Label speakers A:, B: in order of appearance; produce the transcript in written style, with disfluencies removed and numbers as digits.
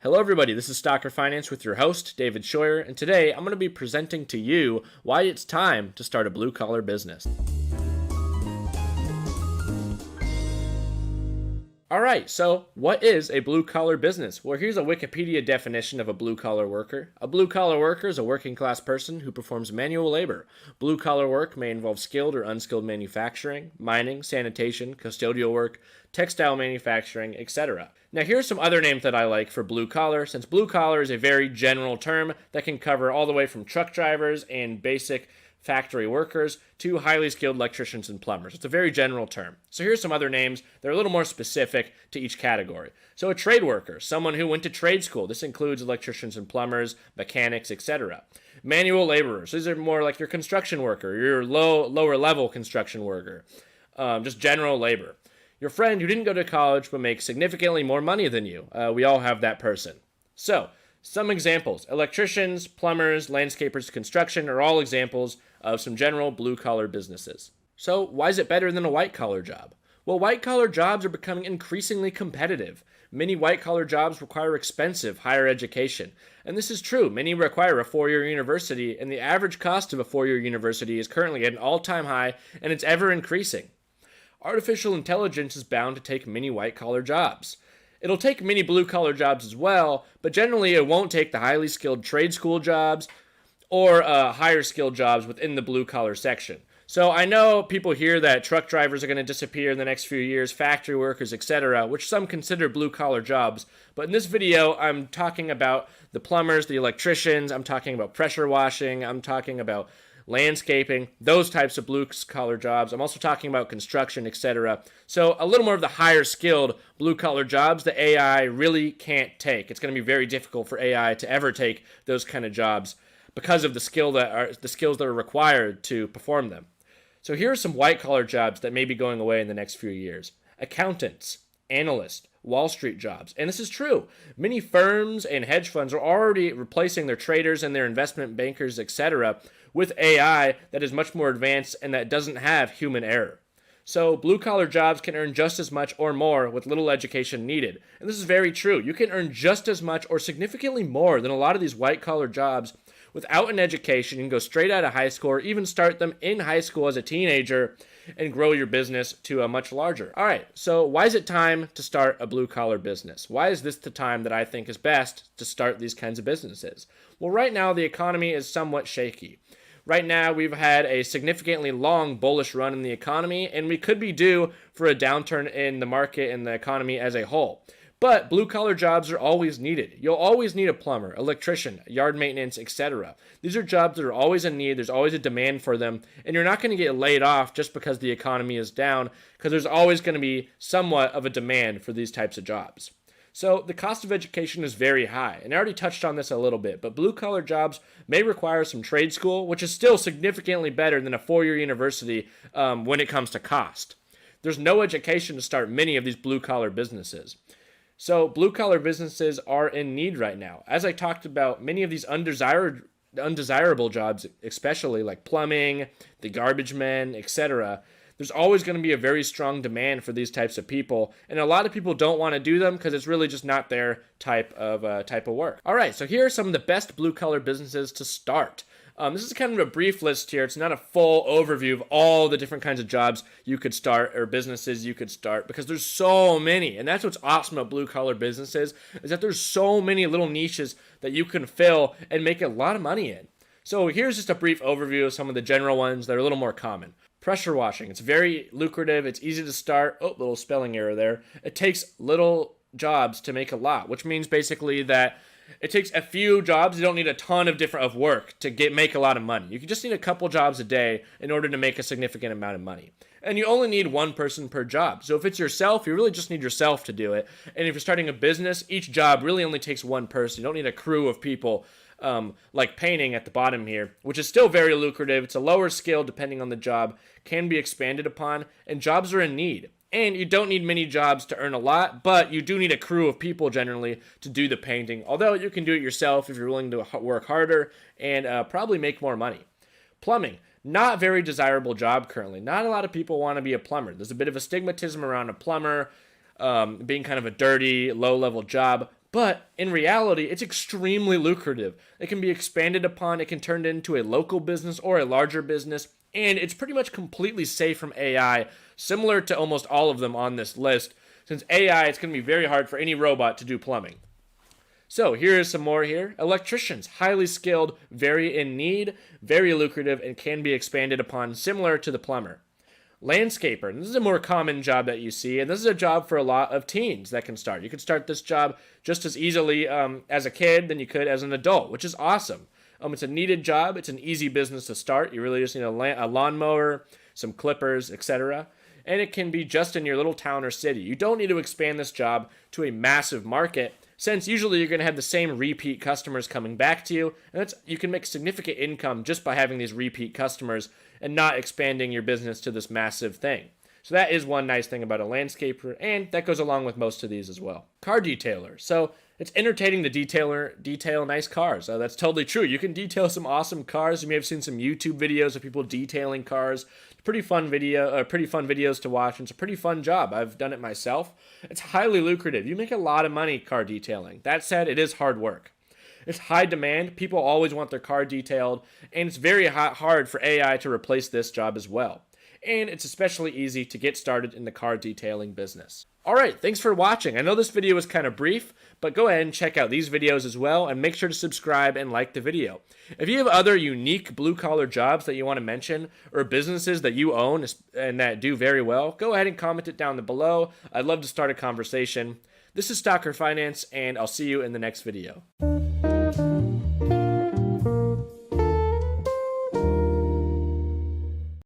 A: Hello everybody, this is Stocker Finance with your host, David Scheuer, and today I'm going to be presenting to you why it's time to start a blue-collar business. Alright, so what is a blue-collar business? Well, here's a Wikipedia definition of a blue-collar worker. A blue-collar worker is a working-class person who performs manual labor. Blue-collar work may involve skilled or unskilled manufacturing, mining, sanitation, custodial work, textile manufacturing, etc. Now, here's some other names that I like for blue-collar, since blue-collar is a very general term that can cover all the way from truck drivers and basic factory workers to highly skilled electricians and plumbers. It's a very general term. So here's some other names that are a little more specific to each category. So a trade worker, someone who went to trade school. This includes electricians and plumbers, mechanics, etc. Manual laborers. These are more like your construction worker, your lower level construction worker, just general labor. Your friend who didn't go to college but makes significantly more money than you. We all have that person. So, some examples. Electricians, plumbers, landscapers, construction are all examples of some general blue-collar businesses. So, why is it better than a white-collar job? Well, white-collar jobs are becoming increasingly competitive. Many white-collar jobs require expensive higher education. And this is true. Many require a 4-year university, and the average cost of a 4-year university is currently at an all-time high, and it's ever increasing. Artificial intelligence is bound to take many white-collar jobs. It'll take many blue-collar jobs as well, but generally it won't take the highly skilled trade school jobs or higher skilled jobs within the blue-collar section. So I know people hear that truck drivers are going to disappear in the next few years, factory workers, etc., which some consider blue-collar jobs. But in this video, I'm talking about the plumbers, the electricians, I'm talking about pressure washing, I'm talking about landscaping, those types of blue-collar jobs. I'm also talking about construction, etc. So a little more of the higher skilled blue-collar jobs that AI really can't take. It's going to be very difficult for AI to ever take those kind of jobs because of the skills that are required to perform them. So here are some white-collar jobs that may be going away in the next few years. Accountants, analysts, Wall Street jobs. And this is true. Many firms and hedge funds are already replacing their traders and their investment bankers, etc., with AI that is much more advanced and that doesn't have human error. So blue-collar jobs can earn just as much or more with little education needed. And this is very true. You can earn just as much or significantly more than a lot of these white-collar jobs without an education. You can go straight out of high school or even start them in high school as a teenager and grow your business to a much larger. All right, so why is it time to start a blue-collar business? Why is this the time that I think is best to start these kinds of businesses? Well, right now the economy is somewhat shaky. Right now we've had a significantly long bullish run in the economy, and we could be due for a downturn in the market and the economy as a whole. But blue-collar jobs are always needed. You'll always need a plumber, electrician, yard maintenance, etc. These are jobs that are always in need. There's always a demand for them. And you're not going to get laid off just because the economy is down, because there's always going to be somewhat of a demand for these types of jobs. So the cost of education is very high. And I already touched on this a little bit, but blue-collar jobs may require some trade school, which is still significantly better than a 4-year university when it comes to cost. There's no education to start many of these blue-collar businesses. So blue-collar businesses are in need right now. As I talked about, many of these undesirable jobs, especially like plumbing, the garbage men, etc., there's always going to be a very strong demand for these types of people. And a lot of people don't want to do them because it's really just not their type of work. All right, so here are some of the best blue-collar businesses to start. This is kind of a brief list here. It's not a full overview of all the different kinds of jobs you could start or businesses you could start because there's so many. And that's what's awesome about blue-collar businesses is that there's so many little niches that you can fill and make a lot of money in. So here's just a brief overview of some of the general ones that are a little more common. Pressure washing. It's very lucrative. It's easy to start. Oh, little spelling error there. It takes little jobs to make a lot, which means basically that it takes a few jobs. You don't need a ton of work to make a lot of money. You just need a couple jobs a day in order to make a significant amount of money. And you only need one person per job. So if it's yourself, you really just need yourself to do it. And if you're starting a business, each job really only takes one person. You don't need a crew of people like painting at the bottom here, which is still very lucrative. It's a lower skill depending on the job, can be expanded upon, and jobs are in need. And you don't need many jobs to earn a lot, but you do need a crew of people generally to do the painting, although you can do it yourself if you're willing to work harder and probably make more money. Plumbing. Not very desirable job currently. Not a lot of people want to be a plumber. There's a bit of a stigmatism around a plumber being kind of a dirty, low-level job. But in reality, it's extremely lucrative. It can be expanded upon, it can turn into a local business or a larger business, and it's pretty much completely safe from AI, similar to almost all of them on this list. Since AI, it's going to be very hard for any robot to do plumbing. So here's some more here. Electricians, highly skilled, very in need, very lucrative, and can be expanded upon, similar to the plumber. Landscaper, and this is a more common job that you see, and this is a job for a lot of teens that can start. You can start this job just as easily as a kid than you could as an adult, which is awesome. It's a needed job. It's an easy business to start. You really just need a lawnmower, some clippers, etc. And it can be just in your little town or city. You don't need to expand this job to a massive market, since usually you're going to have the same repeat customers coming back to you, and you can make significant income just by having these repeat customers and not expanding your business to this massive thing. So that is one nice thing about a landscaper, and that goes along with most of these as well. Car detailer. So it's entertaining to detail nice cars. That's totally true. You can detail some awesome cars. You may have seen some YouTube videos of people detailing cars. Pretty fun videos to watch, and it's a pretty fun job. I've done it myself. It's highly lucrative. You make a lot of money car detailing. That said, it is hard work. It's high demand. People always want their car detailed, and it's very hard for AI to replace this job as well. And it's especially easy to get started in the car detailing business. Alright, thanks for watching. I know this video was kind of brief, but go ahead and check out these videos as well, and make sure to subscribe and like the video. If you have other unique blue-collar jobs that you want to mention, or businesses that you own and that do very well, go ahead and comment it down below. I'd love to start a conversation. This is Stocker Finance, and I'll see you in the next video.